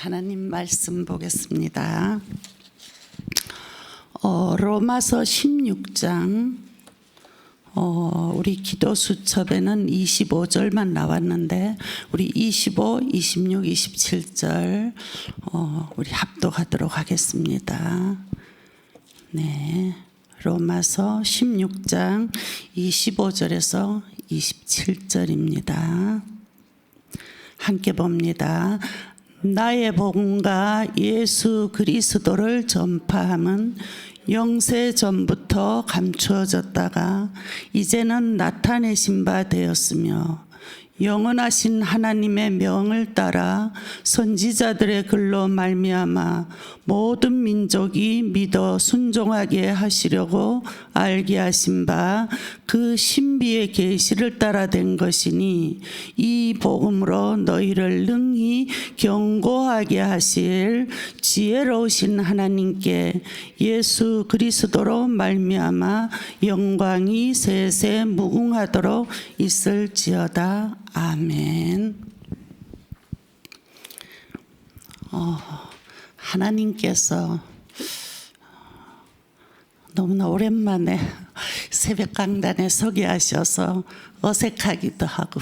하나님 말씀 보겠습니다. 로마서 16장 우리 기도 수첩에는 25절만 나왔는데 우리 25, 26, 27절 우리 합독하도록 하겠습니다. 네, 로마서 16장 25절에서 27절입니다. 함께 봅니다. 나의 복음과 예수 그리스도를 전파함은 영세 전부터 감추어졌다가 이제는 나타내신 바 되었으며 영원하신 하나님의 명을 따라 선지자들의 글로 말미암아 모든 민족이 믿어 순종하게 하시려고 알게 하신 바 그 신비의 계시를 따라 된 것이니 이 복음으로 너희를 능히 견고하게 하실 지혜로우신 하나님께 예수 그리스도로 말미암아 영광이 세세 무궁하도록 있을지어다. 아멘. 하나님께서 너무나 오랜만에 새벽 강단에 서게 하셔서 어색하기도 하고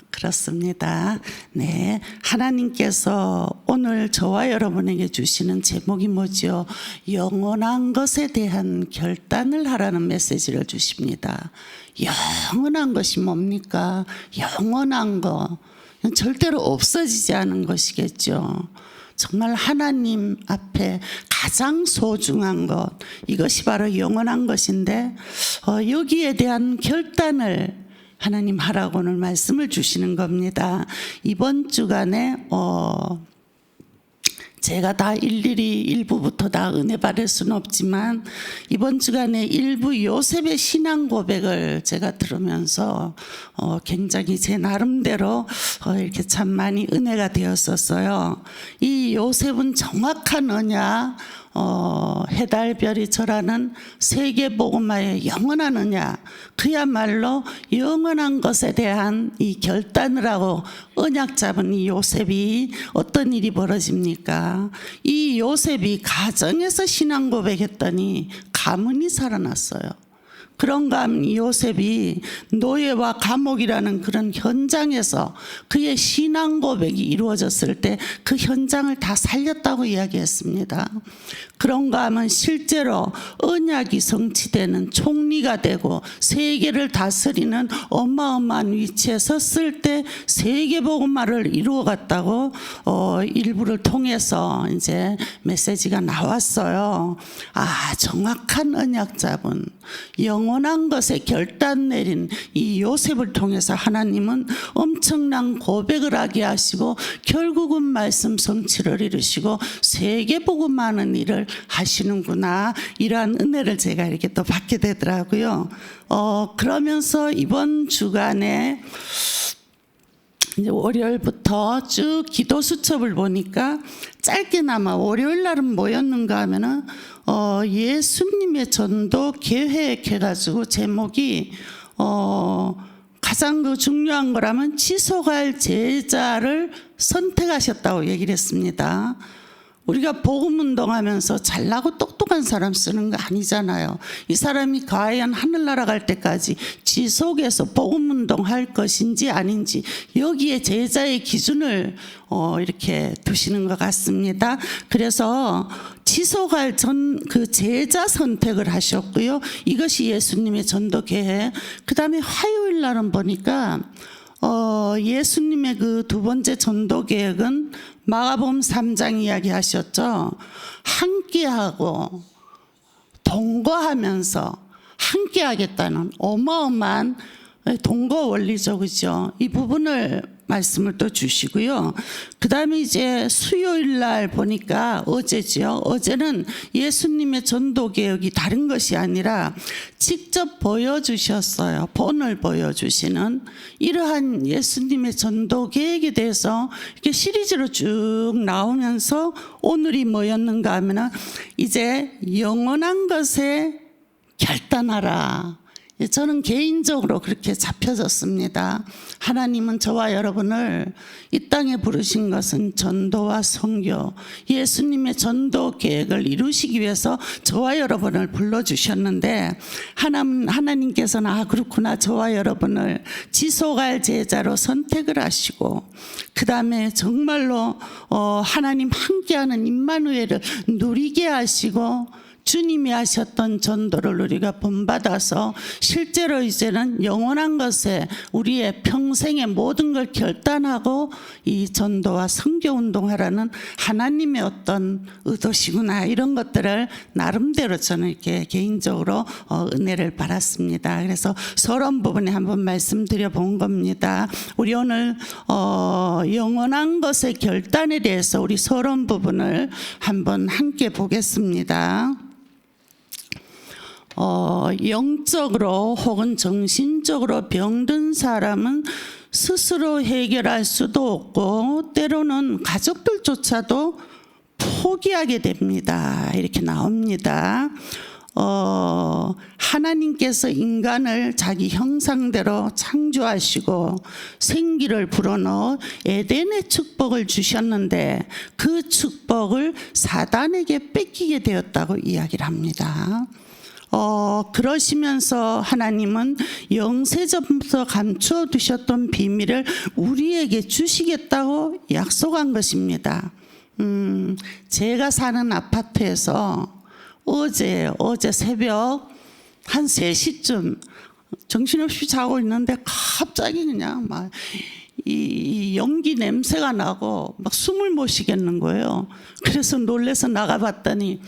그렇습니다. 네, 하나님께서 오늘 저와 여러분에게 주시는 제목이 뭐죠? 영원한 것에 대한 결단을 하라는 메시지를 주십니다. 영원한 것이 뭡니까? 영원한 거 절대로 없어지지 않은 것이겠죠. 정말 하나님 앞에 가장 소중한 것, 이것이 바로 영원한 것인데 여기에 대한 결단을 하나님 하라고 오늘 말씀을 주시는 겁니다. 이번 주간에 제가 다 일일이 일부부터 다 은혜 받을 수는 없지만 이번 주간에 일부 요셉의 신앙 고백을 제가 들으면서 굉장히 제 나름대로 이렇게 참 많이 은혜가 되었었어요. 이 요셉은 정확한 언약, 해달별이 절하는 세계복음화의 영원한 언약, 그야말로 영원한 것에 대한 이 결단을 하고 언약 잡은 이 요셉이 어떤 일이 벌어집니까? 이 요셉이 가정에서 신앙 고백했더니 가문이 살아났어요. 그런가 하면 요셉이 노예와 감옥이라는 그런 현장에서 그의 신앙 고백이 이루어졌을 때 그 현장을 다 살렸다고 이야기했습니다. 그런가 하면 실제로 언약이 성취되는 총리가 되고 세계를 다스리는 어마어마한 위치에 섰을 때 세계복음화를 이루어갔다고 일부를 통해서 이제 메시지가 나왔어요. 정확한 언약 잡은 영원한 것에 결단 내린 이 요셉을 통해서 하나님은 엄청난 고백을 하게 하시고 결국은 말씀 성취를 이루시고 세계복음화하는 일을 하시는구나, 이러한 은혜를 제가 이렇게 또 받게 되더라고요. 그러면서 이번 주간에 이제 월요일부터 쭉 기도 수첩을 보니까 짧게나마 월요일 날은 뭐였는가 하면은 예수님의 전도 계획 해가지고 제목이 가장 중요한 거라면 지속할 제자를 선택하셨다고 얘기를 했습니다. 우리가 복음운동하면서 잘나고 똑똑한 사람 쓰는 거 아니잖아요. 이 사람이 과연 하늘나라 갈 때까지 지속해서 복음운동할 것인지 아닌지 여기에 제자의 기준을 이렇게 두시는 것 같습니다. 그래서 지속할 그 제자 선택을 하셨고요. 이것이 예수님의 전도 계획. 그 다음에 화요일 날은 보니까 예수님의 그 두 번째 전도 계획은 마가복음 3장 이야기 하셨죠. 함께하고 동거하면서 함께하겠다는 어마어마한 동거 원리죠, 그죠? 이 부분을 말씀을 또 주시고요. 그 다음에 이제 수요일 날 보니까 어제죠. 어제는 예수님의 전도 개혁이 다른 것이 아니라 직접 보여주셨어요. 본을 보여주시는 이러한 예수님의 전도 계획에 대해서 이렇게 시리즈로 쭉 나오면서 오늘이 뭐였는가 하면 이제 영원한 것에 결단하라. 저는 개인적으로 그렇게 잡혀졌습니다. 하나님은 저와 여러분을 이 땅에 부르신 것은 전도와 선교, 예수님의 전도 계획을 이루시기 위해서 저와 여러분을 불러주셨는데, 하나님께서는 그렇구나, 저와 여러분을 지속할 제자로 선택을 하시고, 그 다음에 정말로 하나님 함께하는 임마누엘을 누리게 하시고, 주님이 하셨던 전도를 우리가 본받아서 실제로 이제는 영원한 것에 우리의 평생의 모든 걸 결단하고 이 전도와 선교운동하라는 하나님의 어떤 의도시구나, 이런 것들을 나름대로 저는 이렇게 개인적으로 은혜를 받았습니다. 그래서 서론 부분에 한번 말씀드려 본 겁니다. 우리 오늘 영원한 것의 결단에 대해서 우리 서론 부분을 한번 함께 보겠습니다. 영적으로 혹은 정신적으로 병든 사람은 스스로 해결할 수도 없고 때로는 가족들조차도 포기하게 됩니다. 이렇게 나옵니다. 하나님께서 인간을 자기 형상대로 창조하시고 생기를 불어넣어 에덴의 축복을 주셨는데 그 축복을 사단에게 뺏기게 되었다고 이야기를 합니다. 그러시면서 하나님은 영세전부터 감추어 두셨던 비밀을 우리에게 주시겠다고 약속한 것입니다. 제가 사는 아파트에서 어제 새벽 한 3시쯤 정신없이 자고 있는데 갑자기 그냥 막 이 연기 냄새가 나고 막 숨을 못 쉬겠는 거예요. 그래서 놀라서 나가봤더니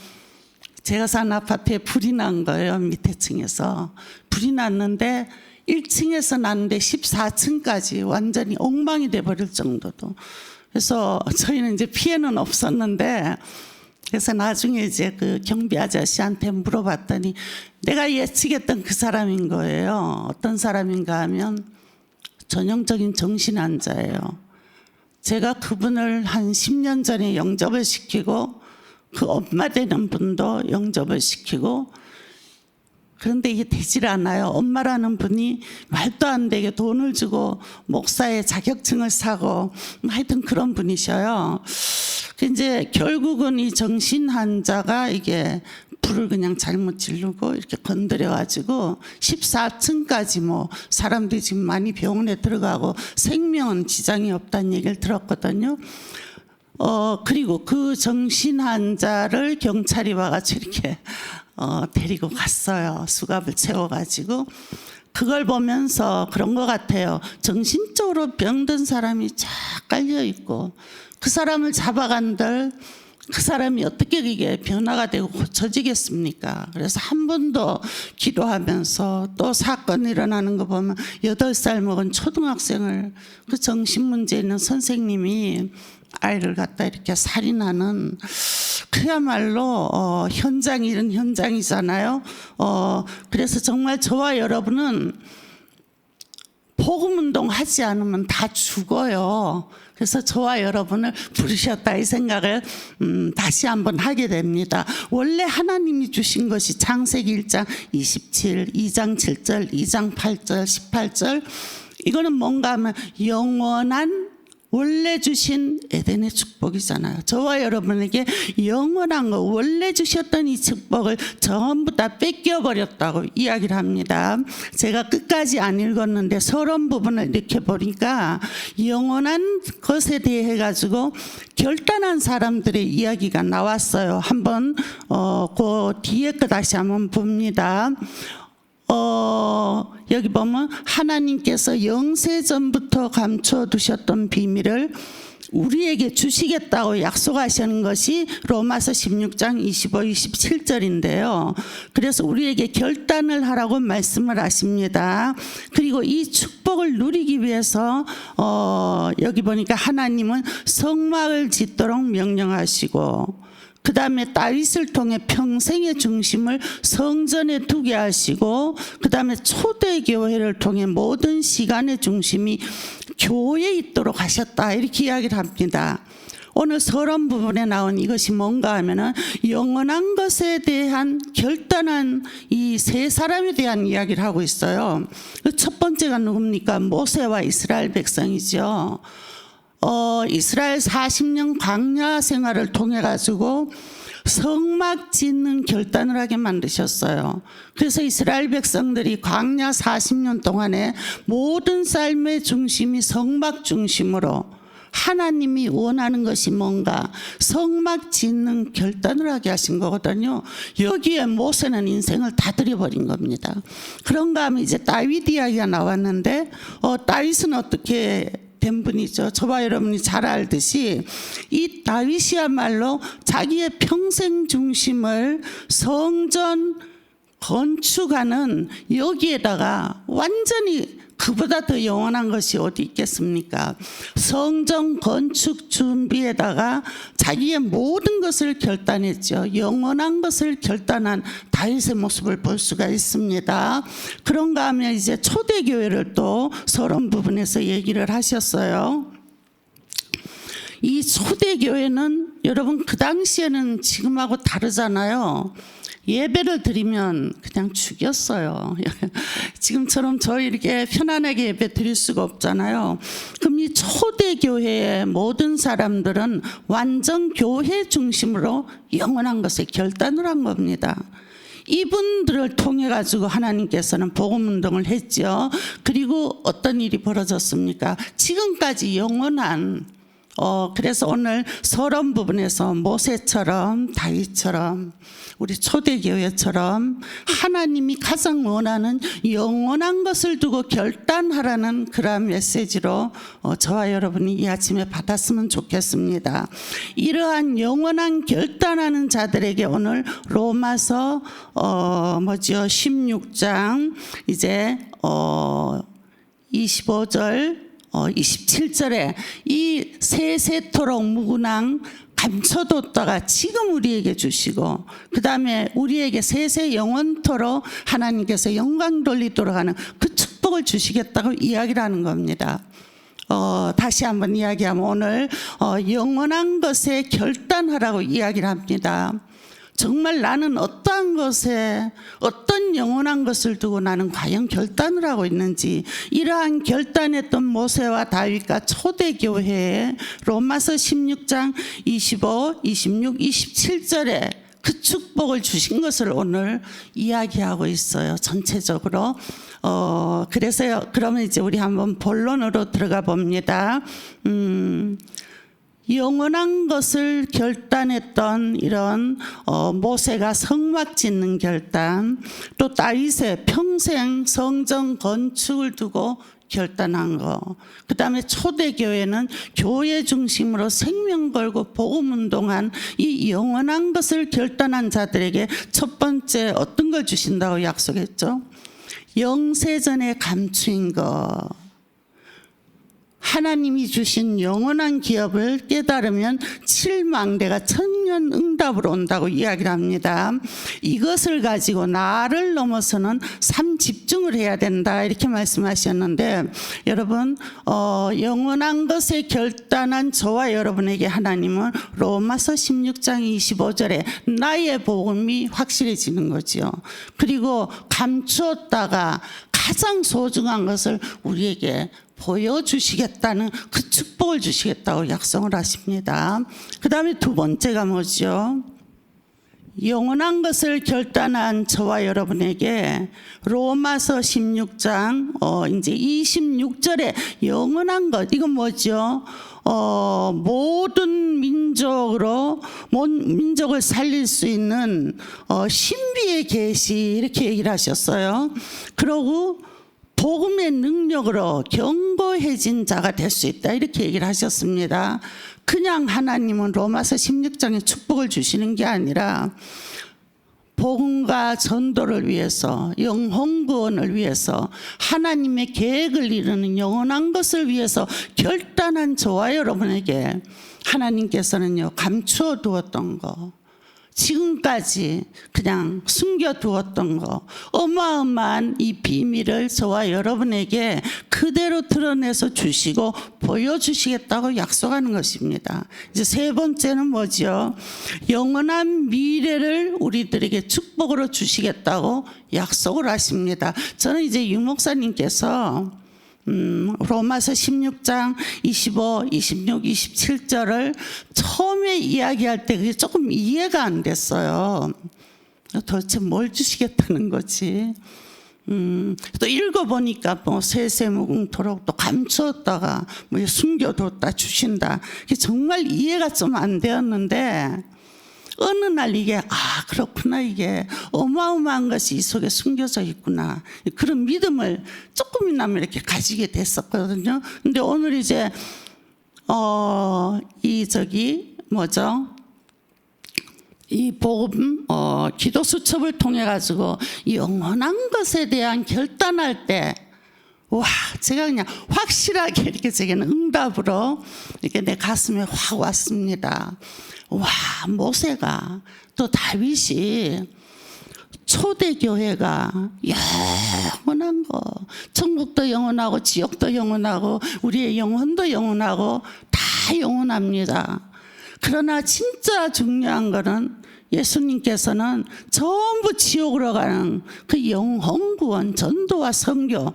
제가 사는 아파트에 불이 난 거예요. 밑에 층에서 불이 났는데 1층에서 났는데 14층까지 완전히 엉망이 돼버릴 정도도. 그래서 저희는 이제 피해는 없었는데, 그래서 나중에 이제 그 경비 아저씨한테 물어봤더니 내가 예측했던 그 사람인 거예요. 어떤 사람인가 하면 전형적인 정신환자예요. 제가 그분을 한 10년 전에 영접을 시키고 그 엄마 되는 분도 영접을 시키고, 그런데 이게 되질 않아요. 엄마라는 분이 말도 안 되게 돈을 주고 목사의 자격증을 사고 하여튼 그런 분이셔요. 이제 결국은 이 정신 환자가 이게 불을 그냥 잘못 지르고 이렇게 건드려 가지고 14층까지 뭐 사람들이 지금 많이 병원에 들어가고 생명은 지장이 없다는 얘기를 들었거든요. 그리고 그 정신 환자를 경찰이 와가지고 이렇게 데리고 갔어요. 수갑을 채워가지고. 그걸 보면서 그런 것 같아요. 정신적으로 병든 사람이 쫙 깔려 있고 그 사람을 잡아간들 그 사람이 어떻게 이게 변화가 되고 고쳐지겠습니까? 그래서 한 번 더 기도하면서 또 사건이 일어나는 거 보면 8살 먹은 초등학생을 그 정신문제 있는 선생님이 아이를 갖다 이렇게 살인하는, 그야말로 현장이 이런 현장이잖아요. 그래서 정말 저와 여러분은 복음운동 하지 않으면 다 죽어요. 그래서 저와 여러분을 부르셨다 이 생각을 다시 한번 하게 됩니다. 원래 하나님이 주신 것이 창세기 1장 27, 2장 7절, 2장 8절, 18절, 이거는 뭔가 하면 영원한 원래 주신 에덴의 축복이잖아요. 저와 여러분에게 영원한 거 원래 주셨던 이 축복을 전부 다 뺏겨버렸다고 이야기를 합니다. 제가 끝까지 안 읽었는데 서론 부분을 이렇게 보니까 영원한 것에 대해 가지고 결단한 사람들의 이야기가 나왔어요. 한번 그 뒤에 거 다시 한번 봅니다. 여기 보면 하나님께서 영세전부터 감춰 두셨던 비밀을 우리에게 주시겠다고 약속하시는 것이 로마서 16장 25, 27절인데요. 그래서 우리에게 결단을 하라고 말씀을 하십니다. 그리고 이 축복을 누리기 위해서 여기 보니까 하나님은 성막을 짓도록 명령하시고, 그 다음에 다윗을 통해 평생의 중심을 성전에 두게 하시고, 그 다음에 초대교회를 통해 모든 시간의 중심이 교회에 있도록 하셨다, 이렇게 이야기를 합니다. 오늘 서론 부분에 나온 이것이 뭔가 하면은 영원한 것에 대한 결단한 이 세 사람에 대한 이야기를 하고 있어요. 그 첫 번째가 누굽니까? 모세와 이스라엘 백성이죠. 이스라엘 40년 광야 생활을 통해 가지고 성막 짓는 결단을 하게 만드셨어요. 그래서 이스라엘 백성들이 광야 40년 동안에 모든 삶의 중심이 성막 중심으로 하나님이 원하는 것이 뭔가 성막 짓는 결단을 하게 하신 거거든요. 여기에 모세는 인생을 다 들여버린 겁니다. 그런가 하면 이제 다윗 이야기가 나왔는데 다윗은 어떻게 된 분이죠. 저와 여러분이 잘 알듯이 이 다윗이야말로 자기의 평생 중심을 성전 건축하는 여기에다가 완전히 그보다 더 영원한 것이 어디 있겠습니까? 성전 건축 준비에다가 자기의 모든 것을 결단했죠. 영원한 것을 결단한 다윗의 모습을 볼 수가 있습니다. 그런가 하면 이제 초대교회를 또 서론 부분에서 얘기를 하셨어요. 이 초대교회는 여러분 그 당시에는 지금하고 다르잖아요. 예배를 드리면 그냥 죽였어요. 지금처럼 저희 이렇게 편안하게 예배 드릴 수가 없잖아요. 그럼 이 초대교회의 모든 사람들은 완전 교회 중심으로 영원한 것에 결단을 한 겁니다. 이분들을 통해 가지고 하나님께서는 복음 운동을 했죠. 그리고 어떤 일이 벌어졌습니까? 지금까지 영원한 그래서 오늘 서론 부분에서 모세처럼 다윗처럼 우리 초대교회처럼 하나님이 가장 원하는 영원한 것을 두고 결단하라는 그러한 메시지로 저와 여러분이 이 아침에 받았으면 좋겠습니다. 이러한 영원한 결단하는 자들에게 오늘 로마서 16장 이제 25절 27절에 이 세세토록 무궁한 감춰뒀다가 지금 우리에게 주시고 그 다음에 우리에게 세세 영원토록 하나님께서 영광 돌리도록 하는 그 축복을 주시겠다고 이야기를 하는 겁니다. 다시 한번 이야기하면 오늘 영원한 것에 결단하라고 이야기를 합니다. 정말 나는 어떠한 것에 어떤 영원한 것을 두고 나는 과연 결단을 하고 있는지 이러한 결단했던 모세와 다윗과 초대교회에 로마서 16장 25, 26, 27절에 그 축복을 주신 것을 오늘 이야기하고 있어요. 전체적으로. 그래서요. 그러면 이제 우리 한번 본론으로 들어가 봅니다. 영원한 것을 결단했던 이런 모세가 성막 짓는 결단, 또 다윗의 평생 성전 건축을 두고 결단한 거, 그 다음에 초대교회는 교회 중심으로 생명 걸고 복음 운동한 이 영원한 것을 결단한 자들에게 첫 번째 어떤 걸 주신다고 약속했죠? 영세전에 감추인 것, 하나님이 주신 영원한 기업을 깨달으면 칠망대가 천년 응답으로 온다고 이야기를 합니다. 이것을 가지고 나를 넘어서는 삶 집중을 해야 된다 이렇게 말씀하셨는데 여러분 영원한 것에 결단한 저와 여러분에게 하나님은 로마서 16장 25절에 나의 복음이 확실해지는 거죠. 그리고 감추었다가 가장 소중한 것을 우리에게 보여주시겠다는 그 축복을 주시겠다고 약속을 하십니다. 그 다음에 두 번째가 뭐죠? 영원한 것을 결단한 저와 여러분에게 로마서 16장 이제 26절에 영원한 것 이건 뭐죠? 모든 민족을 살릴 수 있는 신비의 계시 이렇게 얘기를 하셨어요. 그러고 복음의 능력으로 견고해진 자가 될 수 있다 이렇게 얘기를 하셨습니다. 그냥 하나님은 로마서 16장에 축복을 주시는 게 아니라 복음과 전도를 위해서 영혼 구원을 위해서 하나님의 계획을 이루는 영원한 것을 위해서 결단한 저와 여러분에게 하나님께서는요 감추어 두었던 거 지금까지 그냥 숨겨두었던 거, 어마어마한 이 비밀을 저와 여러분에게 그대로 드러내서 주시고 보여주시겠다고 약속하는 것입니다. 이제 세 번째는 뭐죠? 영원한 미래를 우리들에게 축복으로 주시겠다고 약속을 하십니다. 저는 이제 유 목사님께서 로마서 16장 25, 26, 27절을 처음에 이야기할 때 그게 조금 이해가 안 됐어요. 도대체 뭘 주시겠다는 거지? 또 읽어보니까 뭐 세세무궁토록 또 감추었다가 뭐 숨겨뒀다 주신다. 이게 정말 이해가 좀 안 되었는데 어느 날 이게 그렇구나, 이게 어마어마한 것이 이 속에 숨겨져 있구나, 그런 믿음을 조금이나마 이렇게 가지게 됐었거든요. 근데 오늘 이제 이 복음 기도 수첩을 통해 가지고 영원한 것에 대한 결단할 때, 와, 제가 그냥 확실하게 이렇게 제게는 응답으로 이렇게 내 가슴에 확 왔습니다. 와, 모세가 또 다윗이 초대교회가 영원한 거, 천국도 영원하고 지옥도 영원하고 우리의 영혼도 영원하고 다 영원합니다. 그러나 진짜 중요한 거는 예수님께서는 전부 지옥으로 가는 그 영혼 구원, 전도와 선교,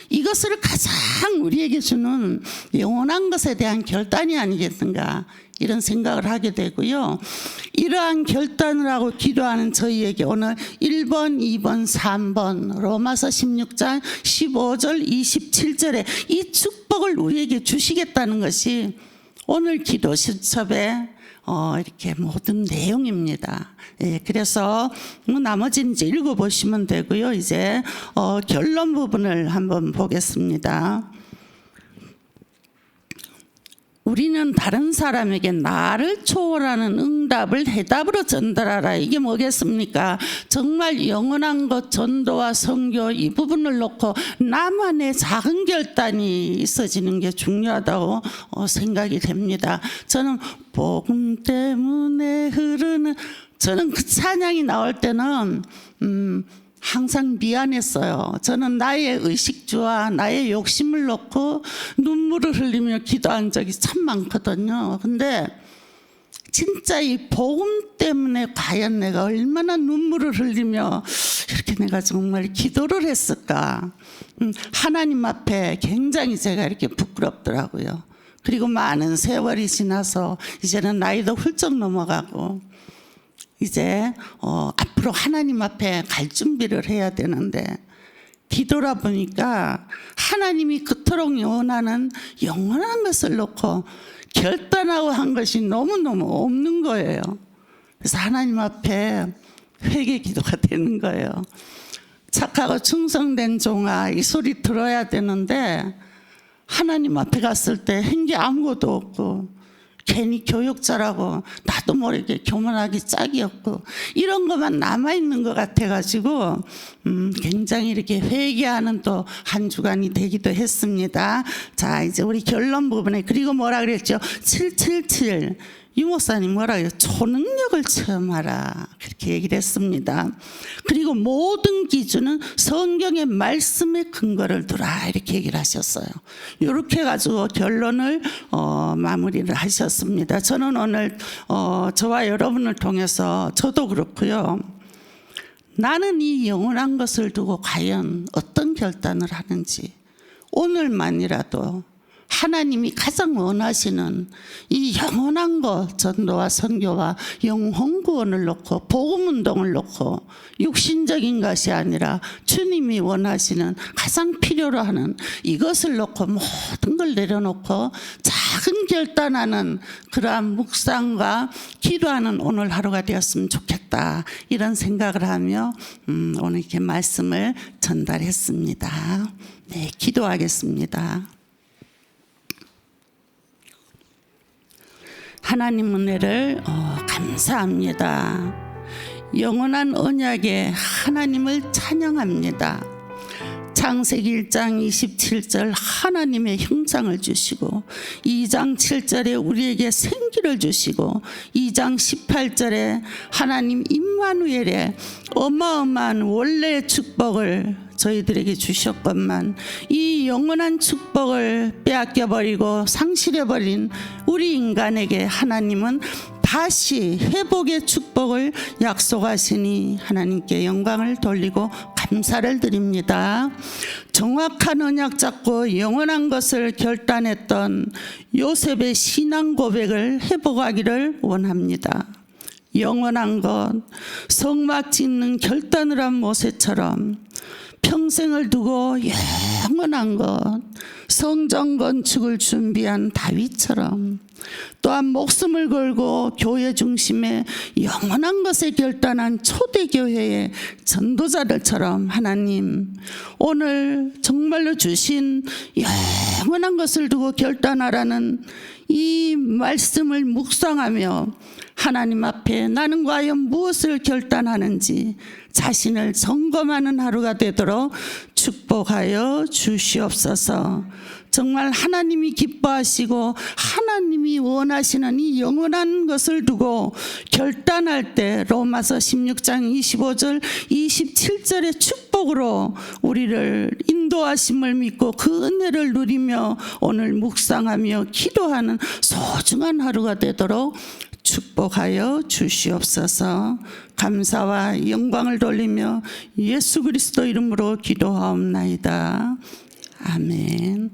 이것을 가장 우리에게 주는 영원한 것에 대한 결단이 아니겠는가, 이런 생각을 하게 되고요. 이러한 결단을 하고 기도하는 저희에게 오늘 1번, 2번, 3번 로마서 16장 15절 27절에 이 축복을 우리에게 주시겠다는 것이 오늘 기도 수첩의 이렇게 모든 내용입니다. 예, 그래서 나머지는 이제 읽어보시면 되고요. 이제 결론 부분을 한번 보겠습니다. 우리는 다른 사람에게 나를 초월하는 응답을 해답으로 전달하라. 이게 뭐겠습니까? 정말 영원한 것, 전도와 선교 이 부분을 놓고 나만의 작은 결단이 있어지는 게 중요하다고 생각이 됩니다. 저는 복음 때문에 흐르는, 저는 그 찬양이 나올 때는 항상 미안했어요. 저는 나의 의식주와 나의 욕심을 놓고 눈물을 흘리며 기도한 적이 참 많거든요. 근데 진짜 이 복음 때문에 과연 내가 얼마나 눈물을 흘리며 이렇게 내가 정말 기도를 했을까. 하나님 앞에 굉장히 제가 이렇게 부끄럽더라고요. 그리고 많은 세월이 지나서 이제는 나이도 훌쩍 넘어가고 이제 앞으로 하나님 앞에 갈 준비를 해야 되는데, 뒤돌아보니까 하나님이 그토록 원하는 영원한 것을 놓고 결단하고 한 것이 너무너무 없는 거예요. 그래서 하나님 앞에 회개 기도가 되는 거예요. 착하고 충성된 종아, 이 소리 들어야 되는데 하나님 앞에 갔을 때 한 게 아무것도 없고, 괜히 교육자라고 나도 모르게 교만하기 짝이었고 이런 것만 남아있는 것 같아가지고 굉장히 이렇게 회개하는 또 한 주간이 되기도 했습니다. 자, 이제 우리 결론 부분에, 그리고 뭐라 그랬죠? 777 유 목사님 뭐라 그래요? 초능력을 체험하라, 그렇게 얘기를 했습니다. 그리고 모든 기준은 성경의 말씀에 근거를 두라, 이렇게 얘기를 하셨어요. 이렇게 해가지고 결론을 마무리를 하셨습니다. 저는 오늘 저와 여러분을 통해서, 저도 그렇고요, 나는 이 영원한 것을 두고 과연 어떤 결단을 하는지, 오늘만이라도 하나님이 가장 원하시는 이 영원한 것, 전도와 선교와 영혼 구원을 놓고, 복음 운동을 놓고, 육신적인 것이 아니라 주님이 원하시는 가장 필요로 하는 이것을 놓고 모든 걸 내려놓고 작은 결단하는 그러한 묵상과 기도하는 오늘 하루가 되었으면 좋겠다, 이런 생각을 하며 오늘 이렇게 말씀을 전달했습니다. 네, 기도하겠습니다. 하나님 은혜를 감사합니다. 영원한 언약의 하나님을 찬양합니다. 창세기 1장 27절 하나님의 형상을 주시고 2장 7절에 우리에게 생기를 주시고 2장 18절에 하나님 임마누엘의 어마어마한 원래의 축복을 저희들에게 주셨건만 이 영원한 축복을 빼앗겨버리고 상실해버린 우리 인간에게 하나님은 다시 회복의 축복을 약속하시니 하나님께 영광을 돌리고 감사를 드립니다. 정확한 언약 잡고 영원한 것을 결단했던 요셉의 신앙 고백을 회복하기를 원합니다. 영원한 것, 성막 짓는 결단을 한 모세처럼 평생을 두고 영원한 것, 성전 건축을 준비한 다윗처럼 또한 목숨을 걸고 교회 중심에 영원한 것에 결단한 초대교회의 전도자들처럼 하나님 오늘 정말로 주신 영원한 것을 두고 결단하라는 이 말씀을 묵상하며 하나님 앞에 나는 과연 무엇을 결단하는지 자신을 점검하는 하루가 되도록 축복하여 주시옵소서. 정말 하나님이 기뻐하시고 하나님이 원하시는 이 영원한 것을 두고 결단할 때 로마서 16장 25절 27절의 축복으로 우리를 인도하심을 믿고 그 은혜를 누리며 오늘 묵상하며 기도하는 소중한 하루가 되도록 축복하여 주시옵소서. 감사와 영광을 돌리며 예수 그리스도 이름으로 기도하옵나이다. 아멘.